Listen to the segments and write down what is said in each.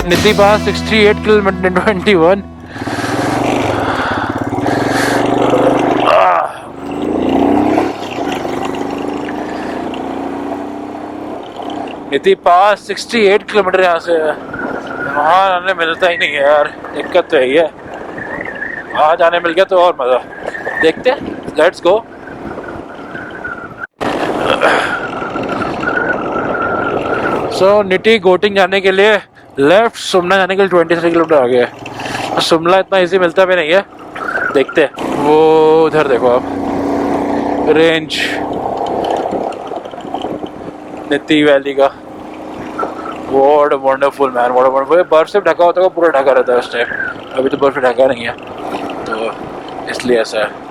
नीति पास 68 किलोमीटर 21। नीति पास 68 किलोमीटर यहाँ से है। वहाँ आने मिलता ही नहीं है यार, दिक्कत तो यही है। आज आने मिल गया तो और मज़ा। देखते हैं, लेट्स गो। सो निटी गोटिंग जाने के लिए लेफ्ट, शिमला जाने के लिए 23 किलोमीटर आगे है। शिमला इतना इजी मिलता भी नहीं है, देखते हैं। वो उधर देखो आप, रेंज निती वैली का। What wonderful man, what wonderful. बर्फ से ढका होता है, पूरा ढका रहता है उस टाइम। अभी तो बर्फ ढका नहीं है, तो इसलिए ऐसा है।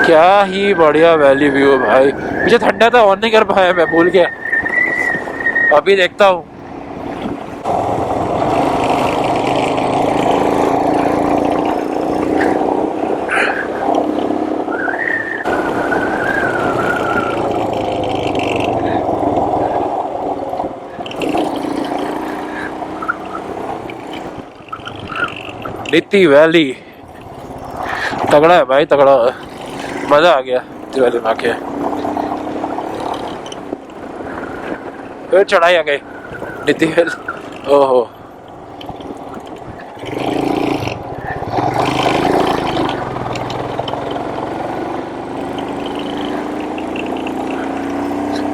क्या ही बढ़िया वैली व्यू है भाई। मुझे ठंडा था, ऑन नहीं कर पाया, मैं भूल गया। अभी देखता हूँ। नीति वैली तगड़ा है भाई, तगड़ा है। मजा आ गया नीति वैली में आके। फिर चढ़ाई आ गई नीति वैली। ओहो,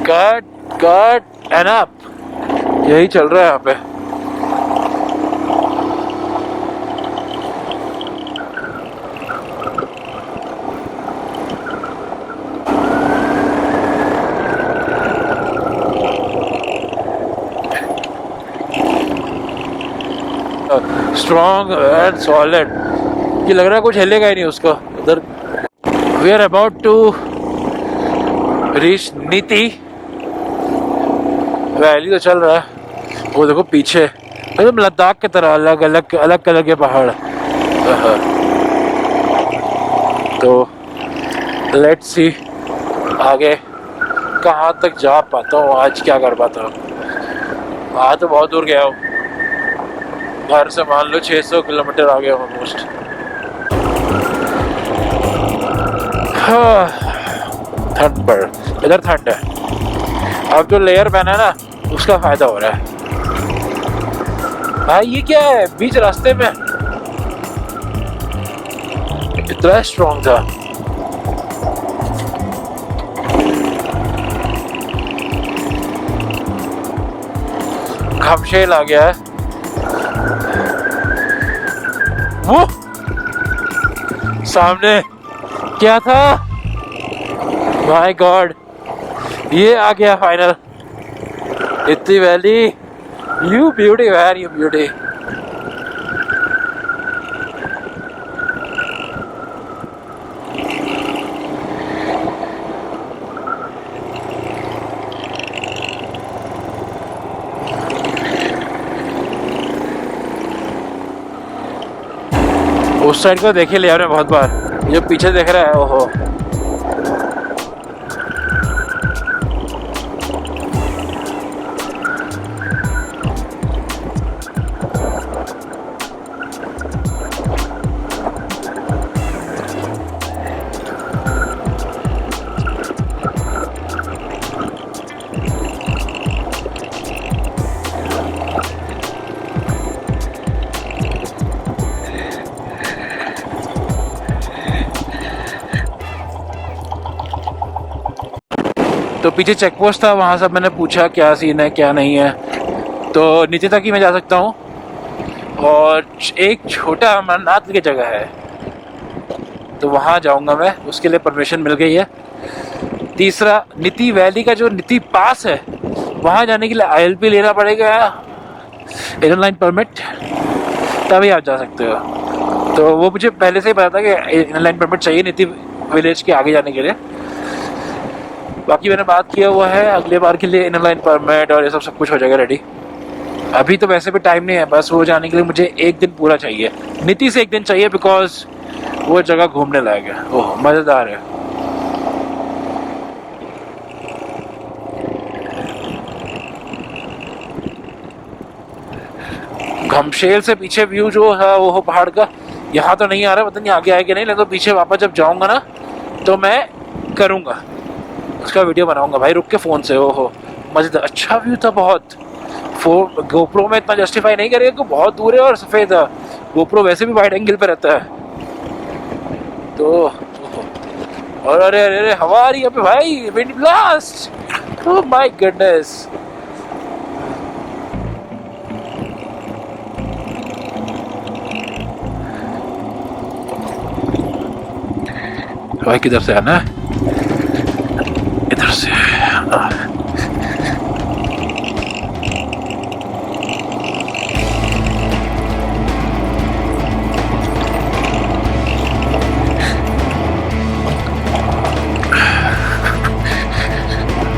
कट कट एंड अप, यही चल रहा है यहाँ पे। स्ट्रॉन्ग एंड सॉलिड, ये लग रहा है कुछ हिलेगा ही नहीं उसको उधर। We are about to reach Niti valley. तो चल रहा है वो देखो पीछे, एकदम लद्दाख की तरह अलग अलग अलग कलर के पहाड़। तो लेट्स सी आगे कहाँ तक जा पाता हूँ, आज क्या कर पाता हूँ। आज तो बहुत दूर गया हूँ, घर से मान लो 600 किलोमीटर आ गया ऑलमोस्ट। ठंड पर इधर ठंड है। अब जो लेयर पहना है ना, उसका फायदा हो रहा है। भाई ये क्या है बीच रास्ते में, इतना स्ट्रॉन्ग था। घमशेल आ गया है वो सामने। क्या था, माय गॉड, ये आ गया फाइनल नीति valley. You beauty man, you beauty. उस साइड को देखे लिया आपने बहुत बार, जो पीछे देख रहा है। ओहो, तो पीछे चेक पोस्ट था, वहाँ सब मैंने पूछा क्या सीन है क्या नहीं है। तो नीचे तक ही मैं जा सकता हूँ, और एक छोटा अमरनाथ की जगह है, तो वहाँ जाऊँगा मैं, उसके लिए परमिशन मिल गई है। तीसरा नीति वैली का जो नीति पास है वहाँ जाने के लिए ILP लेना पड़ेगा, इनर लाइन परमिट, तभी आप जा सकते हो। तो वो मुझे पहले से ही पता था कि इनर लाइन परमिट चाहिए नीति विलेज के आगे जाने के लिए। बाकी मैंने बात किया हुआ है, अगले बार के लिए इनर लाइन परमिट और ये सब कुछ हो जाएगा रेडी। अभी तो वैसे भी टाइम नहीं है, बस वो जाने के लिए मुझे एक दिन पूरा चाहिए, नीति से एक दिन चाहिए, बिकॉज वो जगह घूमने लायक है। ओह मज़ेदार है। घमशेल से पीछे व्यू जो है वो पहाड़ का, यहाँ तो नहीं आ रहा, पता नहीं आगे आए कि नहीं, लेकिन तो पीछे वापस जब जाऊंगा ना तो मैं करूँगा, उसका वीडियो बनाऊंगा भाई रुक के फ़ोन से। ओहो मज़ेदार, अच्छा व्यू था बहुत। गोप्रो में इतना जस्टिफाई नहीं करेगा कि बहुत दूर है और सफ़ेद है, गोप्रो वैसे भी वाइड एंगल पे रहता है। तो और अरे अरे अरे हवा आ रही है पे भाई, wind blast, oh my goodness. भाई किधर से आना है? इधर से।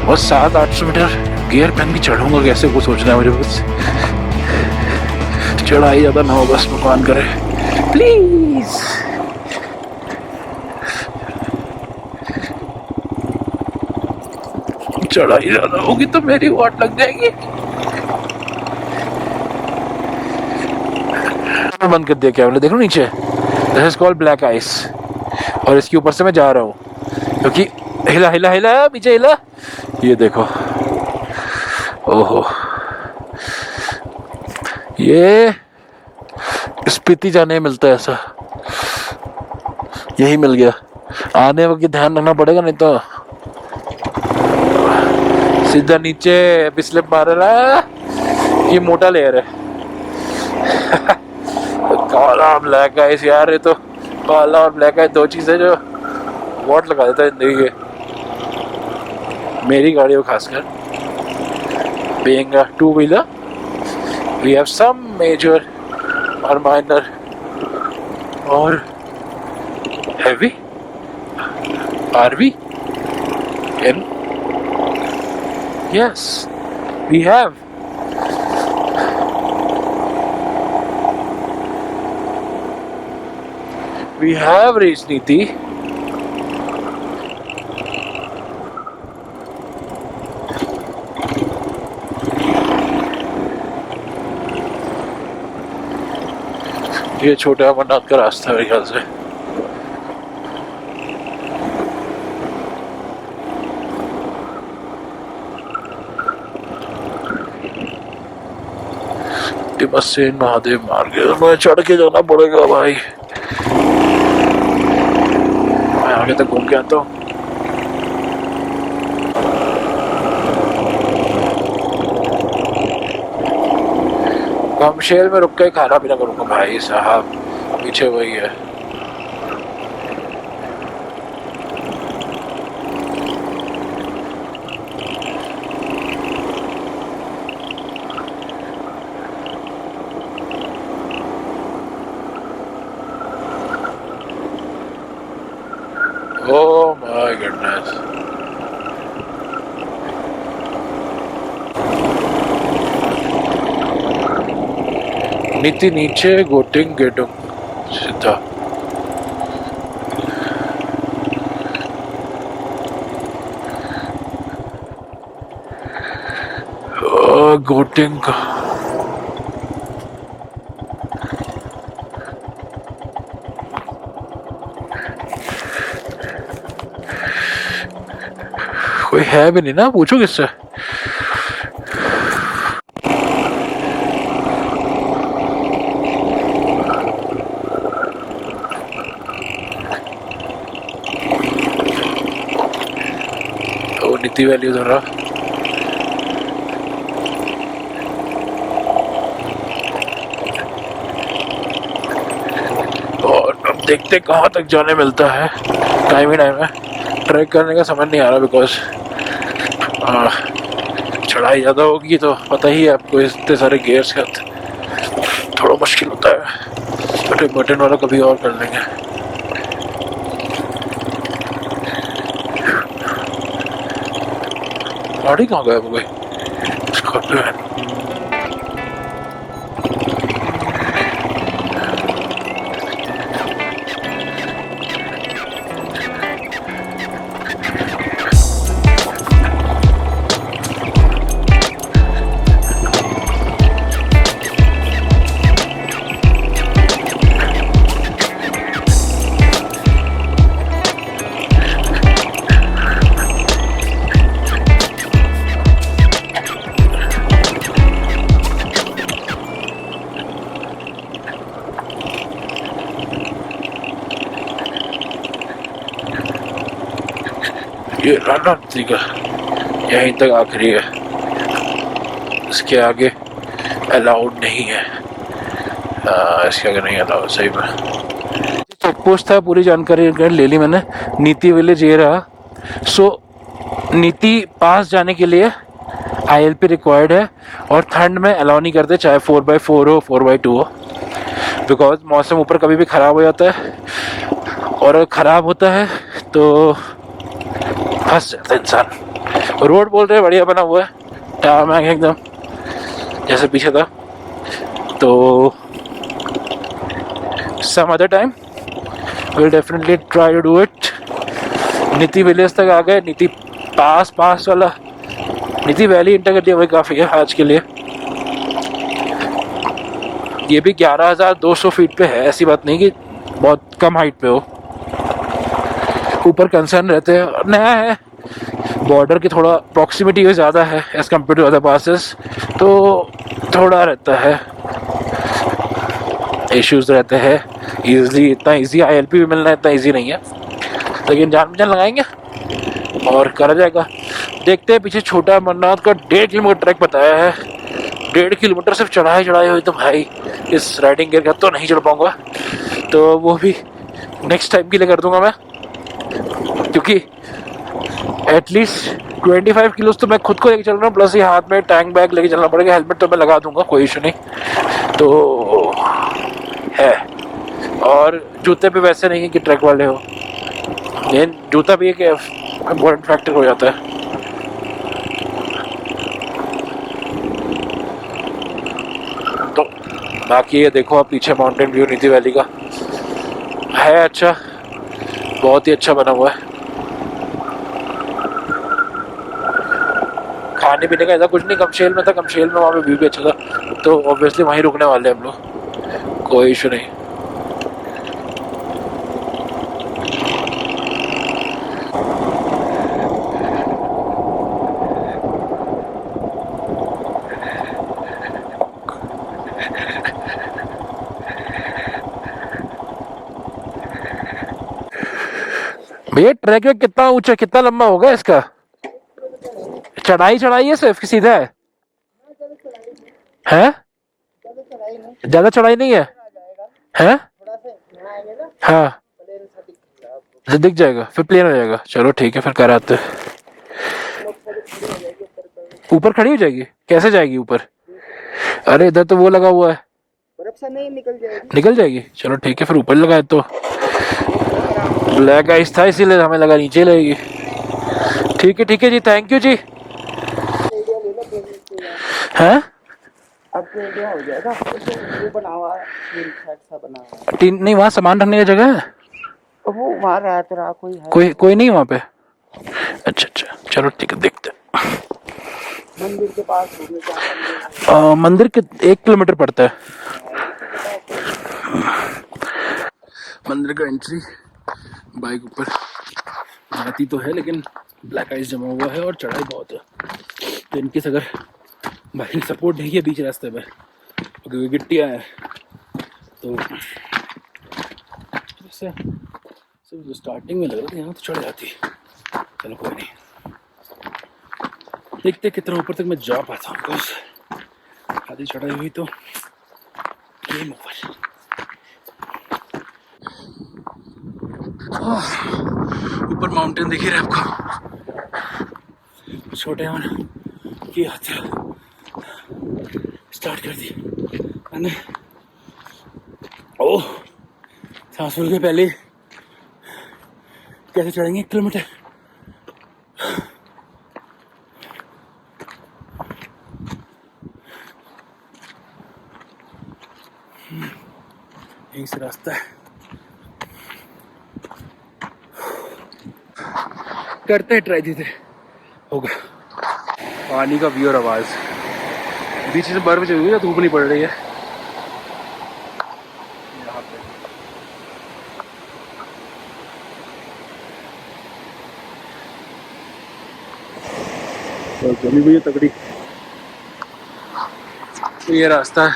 और 700-800 मीटर गियर पहन के चढ़ूंगा कैसे, वो सोचना है मुझे। बस चढ़ाई ज़्यादा ना हो, बस भगवान करे प्लीज। चढ़ाई ज़्यादा होगी तो मेरी वाट लग जाएगी। बंद कर दिया क्या मैंने, देखो नीचे, this is called black ice, और इसके ऊपर से मैं जा रहा हूँ क्योंकि हिला हिला हिला पीछे हिला, ये देखो। ओहो ये स्पीति जाने में मिलता है ऐसा, यही मिल गया। आने वक्त ध्यान रखना पड़ेगा, नहीं तो सीधा नीचे पिछले मार रहा। ये मोटा लेयर है। काला ब्लैक आइस यार, ये तो काला और ब्लैक आइस दो चीजें जो वॉट लगा देता है जिंदगी के, मेरी गाड़ी को खासकर। being a two-wheeler, we have some major or minor or heavy. Are we in? Yes, we have. We have reached Niti. ये छोटा अमरनाथ का रास्ता है मेरे ख्याल से। मसीन महादेव मार्ग, मैं चढ़ के जाना पड़ेगा भाई। मैं आगे तक घूम के आता हूँ। घमशेल में रुक के खाना पीना करूँगा भाई साहब, पीछे वही है। Oh my goodness. नीति नीचे गोटिंग गेटुंग सीधा। गोटिंग कोई है भी नहीं ना, पूछो किससे। तो नीति वैली उधर रहा। और अब देखते कहाँ तक जाने मिलता है। टाइम ही टाइम है, ट्रैक करने का समझ नहीं आ रहा बिकॉज चढ़ाई ज़्यादा होगी तो पता ही है आपको, इतने सारे गियर्स का थोड़ा मुश्किल होता है। छोटे बटन वाला कभी और कर लेंगे। गाड़ी कहाँ गया वो भाई? स्कॉर्पियो है। ये रणनीति का यहीं तक आखिरी है, इसके आगे अलाउड नहीं है। इसके आगे नहीं अलाउड। सही में चेक पोस्ट था, पूरी जानकारी ले ली मैंने। नीति विलेज ये रहा। सो नीति पास जाने के लिए ILP रिक्वायर्ड है और ठंड में अलाउ नहीं करते, चाहे 4x4 हो 4x2 हो, बिकॉज मौसम ऊपर कभी भी ख़राब हो जाता है और ख़राब होता है तो फंस जाता है इंसान। रोड बोल रहे बढ़िया बना हुआ है, टारमैक एकदम जैसे पीछे था। तो some other time will definitely try to do it. Niti village तक आ गए। नीति पास वाला नीति वैली इंटर कर दिया, वही काफ़ी है आज के लिए। ये भी 11,200 फीट पे है, ऐसी बात नहीं कि बहुत कम हाइट पे हो। ऊपर कंसर्न रहते हैं, नया है, बॉर्डर की थोड़ा प्रॉक्सिमिटी ज़्यादा है as compare to other passes, तो थोड़ा रहता है, इश्यूज़ रहते हैं। ईज़िली इतना ईजी ILP भी मिलना इतना ईजी नहीं है, लेकिन जान पहचान लगाएंगे और करा जाएगा। देखते हैं। पीछे छोटा अमरनाथ का 1.5 किलोमीटर ट्रैक बताया है। 1.5 किलोमीटर सिर्फ चढ़ाई हुई तो भाई इस राइडिंग गियर का तो नहीं चढ़ पाऊँगा, तो वो भी नेक्स्ट टाइम के लिए कर दूंगा मैं, क्योंकि एटलीस्ट 25 किलोस तो मैं खुद को लेके चल रहा हूँ, प्लस ये हाथ में टैंक बैग लेके चलना पड़ेगा। हेलमेट तो मैं लगा दूंगा, कोई इशू नहीं तो है। और जूते पे वैसे नहीं है कि ट्रैक वाले हो, लेकिन जूता भी एक इम्पोर्टेंट फैक्टर हो जाता है। तो बाकी ये देखो आप पीछे माउंटेन व्यू नीति वैली का है, अच्छा, बहुत ही अच्छा बना हुआ है। खाने पीने का ऐसा कुछ नहीं, कमशेल में था, कमशेल में वहाँ पे व्यू भी अच्छा था, तो ऑब्वियसली वहीं रुकने वाले हम लोग, कोई इशू नहीं। भैया ट्रैक में कितना ऊंचा, कितना लंबा होगा इसका? चढ़ाई है सिर्फ कि सीधा है? हैं? ज्यादा चढ़ाई नहीं है? हैं? हाँ दिख जाएगा, फिर प्लेन हो जाएगा। चलो ठीक है, फिर कराते। ऊपर खड़ी हो जाएगी? कैसे जाएगी ऊपर? अरे इधर तो वो लगा हुआ है, बर्फ से नहीं निकल जाएगी। चलो ठीक है, फिर ऊपर लगाए। तो ब्लैक आइस था इसीलिए हमें लगा नीचे लगेगी। ठीक है जी, थैंक यू जी। हैं? हो जाएगा, वो बना हुआ है, टीन नहीं, वहाँ सामान रखने की जगह है, वो वहाँ रहा कोई नहीं वहाँ पे। अच्छा चलो ठीक है, देखते हैं। मंदिर के पास मंदिर के 1 किलोमीटर पड़ता है मंदिर का एंट्री। बाइक ऊपर जाती तो है, लेकिन ब्लैक आइस जमा हुआ है और चढ़ाई बहुत है, तो इनकी अगर बाइक सपोर्ट नहीं है बीच रास्ते में, क्योंकि गिट्टियाँ हैं, तो सिर्फ स्टार्टिंग में लग रहा था यहाँ तो चढ़ जाती। चलो कोई नहीं, देखते कितना ऊपर तक मैं जा पाता हूँ, बिकॉज आधी चढ़ाई हुई तो गेम ओवर। ऊपर माउंटेन दिख रहा है आपको, छोटे की यात्रा स्टार्ट कर दी मैंने। ओह, सांस फूल के पहले कैसे चढ़ेंगे 1 किलोमीटर। यहीं से रास्ता है, करते हैं ट्राई, दीजिए होगा। पानी का व्यू और आवाज, बीच से बर्फ जमी हुई है, धूप नहीं पड़ रही है यहाँ पे। तो जमी हुई है तगड़ी। तो ये रास्ता है,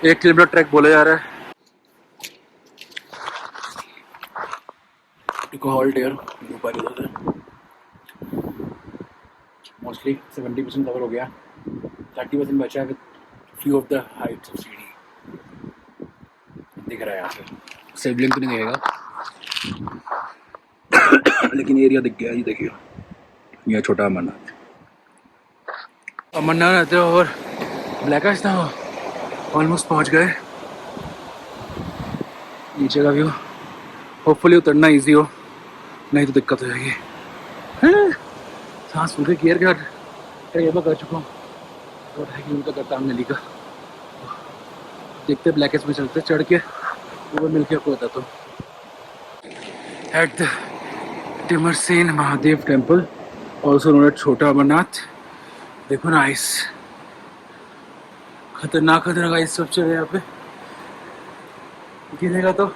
1 किलोमीटर ट्रैक बोला जा रहा है। हॉल्ट एयर मोस्टली 70% कवर हो गया, 30% बचा है। Few of the Heights of सीढ़ी दिख रहा है यहाँ से, सिबलिंग तो नहीं दिखेगा लेकिन एरिया दिख गया। ये देखिए, यह छोटा अमरनाथ। अमरनाथ रहते हो और ब्लैक था, ऑलमोस्ट पहुँच गए। नीचे का व्यू, होपफुली उतरना इजी हो, नहीं तो दिक्कत हो जाएगी। सांस फूल के केयर का ट्रेबा कर चुका हूँ और 2.5 किलोमीटर करता हूँ नली का। देखते ब्लैकेज में चलते, चढ़ के ऊपर मिल के आपको बताता हूँ। At the Timmersain Mahadev temple, also known as Chhota Amarnath. देखो ना आइस, खतरनाक आइस सब चल रहा है यहाँ पे। गिरेगा तो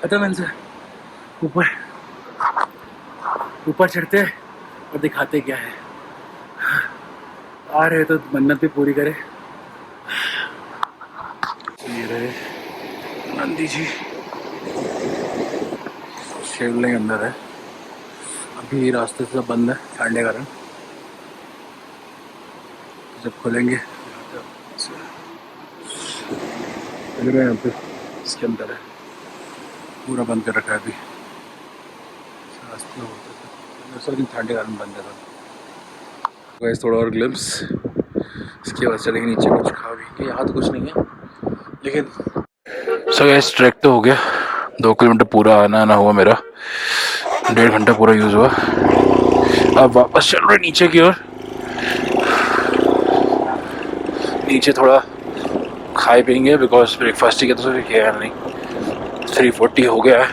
खत्म इनसे। ऊपर चढ़ते हैं और दिखाते क्या है। आ रहे तो मन्नत भी पूरी करे। ये रहे नंदी जी, शिवलिंग अंदर है। अभी रास्ते से बंद है ठंडे कारण, जब खोलेंगे यहाँ पे इसके अंदर है, पूरा बंद कर रखा है अभी। रास्ते लेकिन ठंडे कारण बंद है। गैस थोड़ा और ग्लिम्स, इसके बाद चलेंगे नीचे कुछ खा भी के। यहाँ तो कुछ नहीं है लेकिन सो गैस ट्रैक तो हो गया। 2 किलोमीटर पूरा आना हुआ मेरा, 1.5 घंटा पूरा यूज़ हुआ। अब वापस चल रहे नीचे की ओर। नीचे थोड़ा खाए पिएंगे बिकॉज ब्रेकफास्ट ही किया तो किया नहीं। 3:40 हो गया है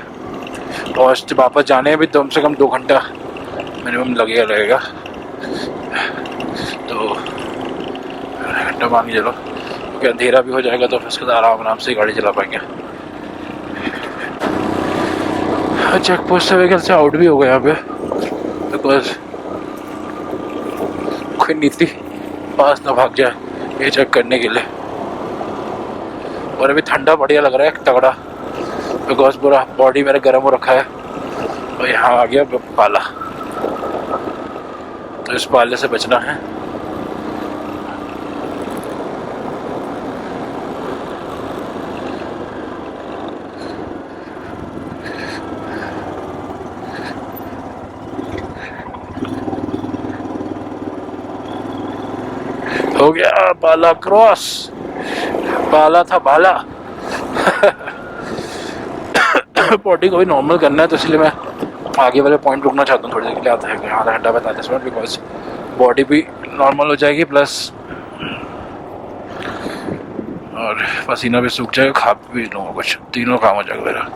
और वापस जाने में भी कम से कम 2 घंटा मिनिमम लगेगा। तो 1 घंटा मान के चलो, क्योंकि अंधेरा भी हो जाएगा तो फिर उसके बाद आराम से गाड़ी चला पाएंगे। चेक पोस्ट से व्हीकल से आउट भी हो गया यहाँ पे, बिकॉज कोई नीति पास ना भाग जाए ये चेक करने के लिए। और अभी ठंडा बढ़िया लग रहा है तगड़ा, बिकॉज पूरा बॉडी मेरा गर्म हो रखा है। और यहाँ आ गया पाला, तो इस पाले से बचना है। हो गया पाला क्रॉस, पाला था बाला। बॉडी को भी नॉर्मल करना है, तो इसलिए मैं आगे वाले पॉइंट रुकना चाहता हूँ थोड़ी देर के लिए। आता है आधा घंटा 45 मिनट, बिकॉज बॉडी भी नॉर्मल हो जाएगी प्लस और पसीना भी सूख जाएगा, खा भी लूँगा कुछ, तीनों काम हो जाएगा मेरा।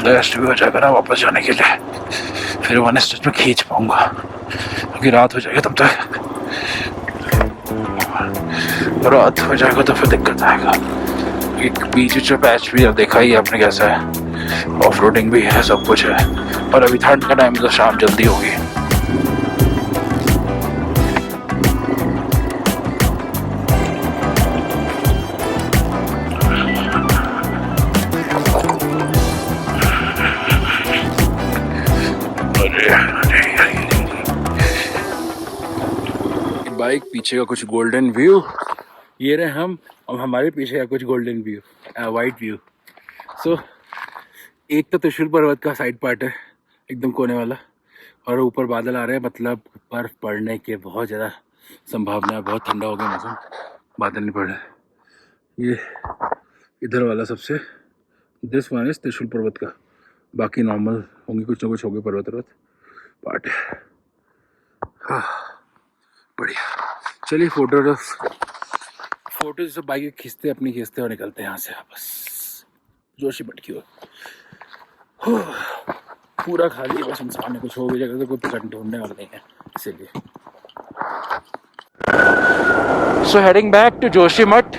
रेस्ट भी हो जाएगा ना वापस जाने के लिए, फिर 1 स्टेज में खींच पाऊँगा क्योंकि रात हो जाएगी तब तक। रात हो जाएगा तो फिर दिक्कत आएगा। एक बीच पैच भी अब देखा ही आपने कैसा है, ऑफ रोडिंग भी है, सब कुछ है। और अभी ठंड का टाइम तो शाम जल्दी होगी। बाइक पीछे का कुछ गोल्डन व्यू, ये रहे हम और हमारे पीछे का कुछ गोल्डन व्यू, वाइट व्यू। सो एक तो त्रिशूल पर्वत का साइड पार्ट है एकदम कोने वाला, और ऊपर बादल आ रहे हैं, मतलब बर्फ पड़ने के बहुत ज़्यादा संभावना है। बहुत ठंडा हो गया मौसम, बादल नहीं पड़ रहे। ये इधर वाला सबसे, दिस वन इज त्रिशूल पर्वत का, बाकी नॉर्मल होंगे, कुछ ना कुछ होंगे पर्वत पर्वत पार्ट। हाँ बढ़िया, चलिए फोटो जैसे बाइक खींचते अपनी खींचते और निकलते हैं यहाँ से वापस जोशीमठ की ओर। पूरा खाली है, बस इंसान ने कुछ हो गई जगह तो कोई पकड़ ढूंढने वाला नहीं है, इसीलिए। So heading back to Joshimath,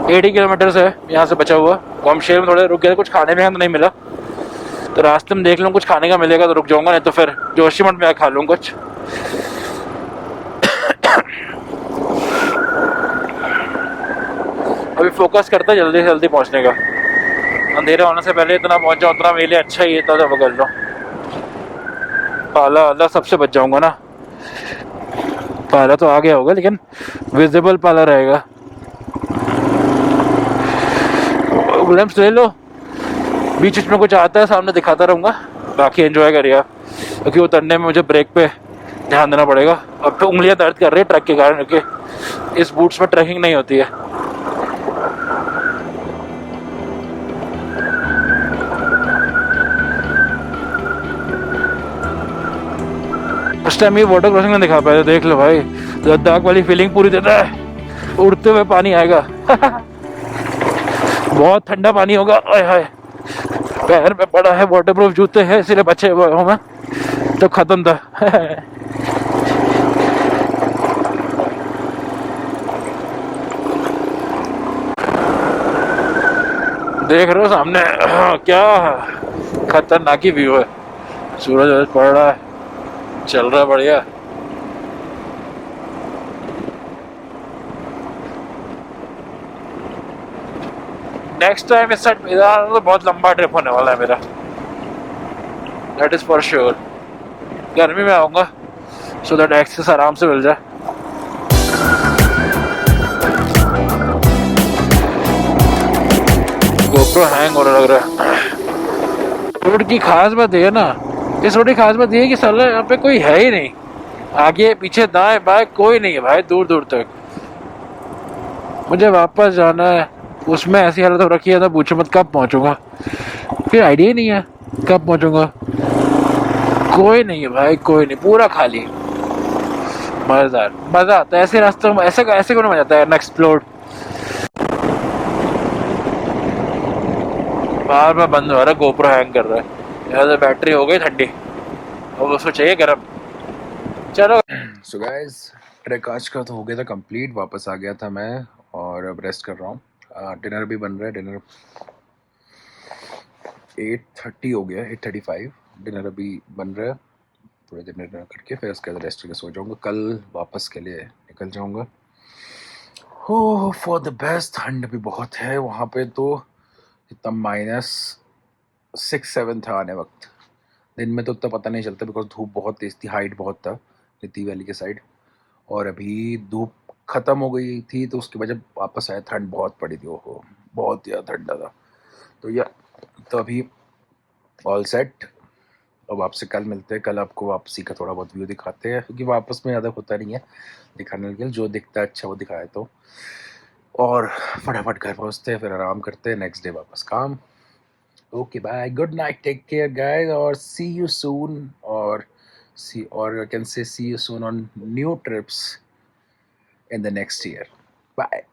80 kilometres है यहाँ से बचा हुआ। गोमशेर में थोड़े रुक गए, कुछ खाने में तो नहीं मिला, तो रास्ते में देख लूँ कुछ खाने का मिलेगा तो रुक जाऊंगा, नहीं तो फिर जोशीमठ में आकर खा लूँ कुछ। अभी फोकस करता है जल्दी से जल्दी पहुंचने का, अंधेरा होने से पहले इतना पहुंच जाऊँ उतना मेरे लिए अच्छा ही है, तो पकड़ लो। पाला वाला सबसे बच जाऊंगा ना, पाला तो आ गया होगा लेकिन विजिबल पाला रहेगा। ग्लिम्स ले लो, बीच बीच में कुछ आता है सामने दिखाता रहूँगा, बाकी एंजॉय करिए, क्योंकि उतरने में मुझे ब्रेक पे ध्यान देना पड़ेगा। अब तो उंगलियां दर्द कर रही है ट्रक के कारण, क्योंकि इस बूट्स में ट्रैकिंग नहीं होती है। उस टाइम ये वाटर क्रॉसिंग नहीं दिखा पाया, देख लो भाई, लद्दाख वाली फीलिंग पूरी देता है, उड़ते हुए पानी आएगा। बहुत ठंडा पानी होगा, आय हाय, पैर में पड़ा है, वाटरप्रूफ जूते हैं इसीलिए बचे हुए हूँ मैं, तो खत्म था। देख रहे हो सामने क्या खतरनाक ही व्यू है, सूरज पड़ रहा है, चल रहा है बढ़िया। नेक्स्ट टाइम इस साइड तो बहुत लंबा ट्रिप होने वाला है मेरा, दैट इज फॉर श्योर। गर्मी में आऊंगा सो दैट एक्सेस आराम से मिल जाए। गोप्रो हैंग हो रहा लग रहा है। रोड की खास बात ये है ना, इस रोड की खास बात ये है कि साला यहाँ पे कोई है ही नहीं, आगे पीछे दाएं बाएं कोई नहीं है भाई, दूर दूर तक। मुझे वापस जाना है, उसमें ऐसी हालत हो रखी है, तो पूछो मत कब पहुंचूंगा, फिर आइडिया ही नहीं है कब पहुंचूंगा। कोई नहीं है भाई, कोई नहीं, पूरा खाली। मजेदार, मजा आता है ऐसे रास्तों में, ऐसे ऐसे क्यों मजा आता है एक्सप्लोर। बार बार बंद हो रहा है, गोप्रो हैंग कर रहा है, यार बैटरी हो गई ठंडी, अब उसको चाहिए गर्म। चलो सो गाइस, ट्रैक आज का तो हो गया था कंप्लीट, वापस आ गया था मैं और अब रेस्ट कर रहा हूँ। डिनर भी बन रहा है, डिनर 8:30 हो गया, 8:35 डिनर अभी बन रहा है, थोड़ी देर डिनर करके फिर उसके बाद रेस्ट करके सो जाऊँगा, कल वापस के लिए निकल जाऊँगा। हो फॉर द बेस्ट, ठंड भी बहुत है वहाँ पे, तो इतना -6-7 था आने वक्त, दिन में तो उतना पता नहीं चलता बिकॉज धूप बहुत तेज थी, हाइट बहुत था नीति वैली के साइड, और अभी धूप ख़त्म हो गई थी तो उसके बाद जब वापस आया ठंड बहुत पड़ी थी, ओहो बहुत ज़्यादा ठंडा था। तो अभी ऑल सेट, अब आपसे कल मिलते हैं, कल आपको वापसी का थोड़ा बहुत व्यू दिखाते हैं, क्योंकि वापस में ज़्यादा होता नहीं है दिखाने के लिए, जो दिखता है अच्छा वो दिखाए तो, और फटाफट घर पहुँचते हैं, फिर आराम करते हैं, नेक्स्ट डे वापस काम। Okay bye, good night, take care guys, और सी यू सून, और I can say see you soon on new trips in the next year. Bye.